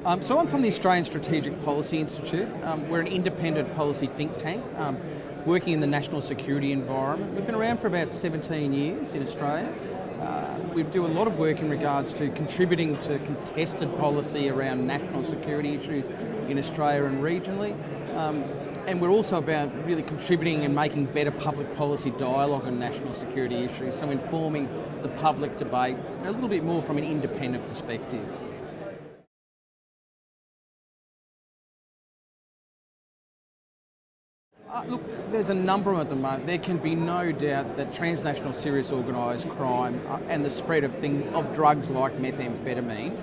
So I'm from the Australian Strategic Policy Institute. We're an independent policy think tank working in the national security environment. We've been around for about 17 years in Australia. We do a lot of work in regards to contributing to contested policy around national security issues in Australia and regionally. And we're also about really contributing and making better public policy dialogue on national security issues, so informing the public debate a little bit more from an independent perspective. Look, there's a number of them. There can be no doubt that transnational serious organised crime and the spread of drugs like methamphetamine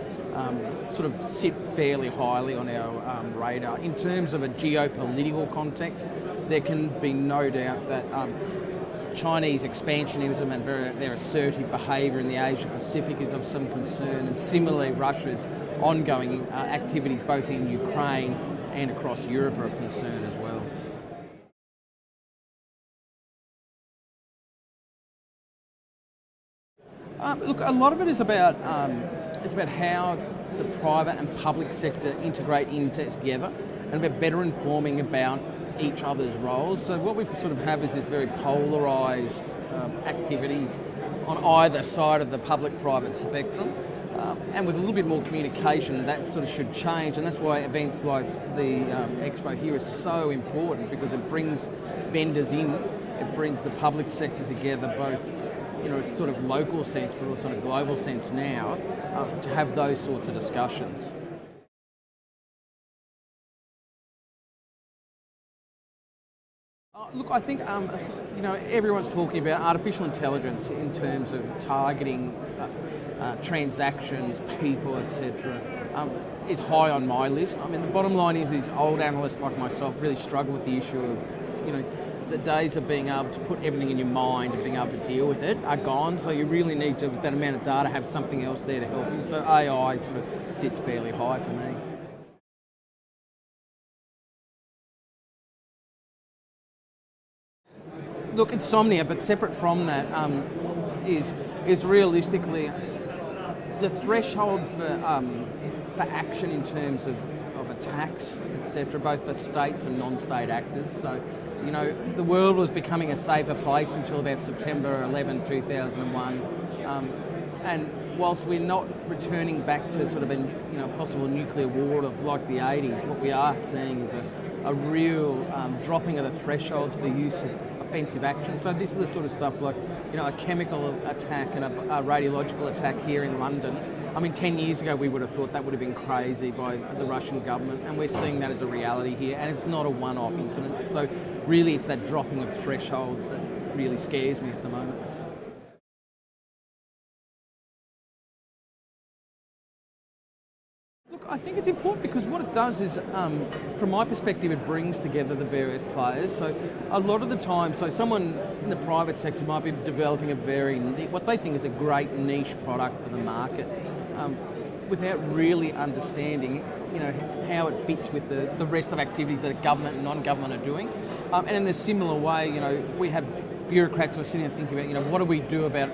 sort of sit fairly highly on our radar. In terms of a geopolitical context, there can be no doubt that Chinese expansionism and their assertive behaviour in the Asia Pacific is of some concern, and similarly Russia's ongoing activities both in Ukraine and across Europe are of concern as well. Look, a lot of it is about how the private and public sector integrate together, and about better informing about each other's roles. So what we sort of have is this very polarised activities on either side of the public-private spectrum, and with a little bit more communication, that sort of should change. And that's why events like the expo here is so important, because it brings vendors in, it brings the public sector together, both it's sort of local sense, but also in a global sense now, to have those sorts of discussions. Look, I think everyone's talking about artificial intelligence in terms of targeting transactions, people, etc. Is high on my list. I mean, the bottom line is old analysts like myself really struggle with the issue of, the days of being able to put everything in your mind and being able to deal with it are gone. So you really need to, with that amount of data, have something else there to help you. So AI sort of sits fairly high for me. Look, insomnia, but separate from that, is realistically the threshold for action in terms of attacks, etc., both for states and non-state actors. So, the world was becoming a safer place until about September 11, 2001. And whilst we're not returning back to sort of a possible nuclear war of like the 80s, what we are seeing is a real dropping of the thresholds for use of offensive action. So this is the sort of stuff like, a chemical attack and a radiological attack here in London. I mean, 10 years ago we would have thought that would have been crazy by the Russian government, and we're seeing that as a reality here, and it's not a one-off incident. So really it's that dropping of thresholds that really scares me at the moment. Look, I think it's important because what it does is, from my perspective, it brings together the various players. So a lot of the time, someone in the private sector might be developing what they think is a great niche product for the market, without really understanding, how it fits with the rest of activities that government and non-government are doing. And in a similar way, we have bureaucrats who are sitting and thinking about, what do we do about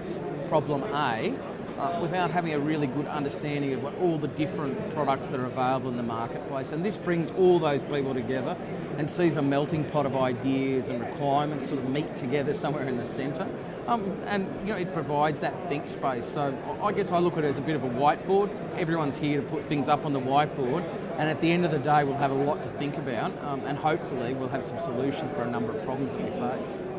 problem A, without having a really good understanding of what all the different products that are available in the marketplace. And this brings all those people together and sees a melting pot of ideas and requirements sort of meet together somewhere in the centre. And it provides that think space. So I guess I look at it as a bit of a whiteboard. Everyone's here to put things up on the whiteboard, and at the end of the day we'll have a lot to think about, and hopefully we'll have some solutions for a number of problems that we face.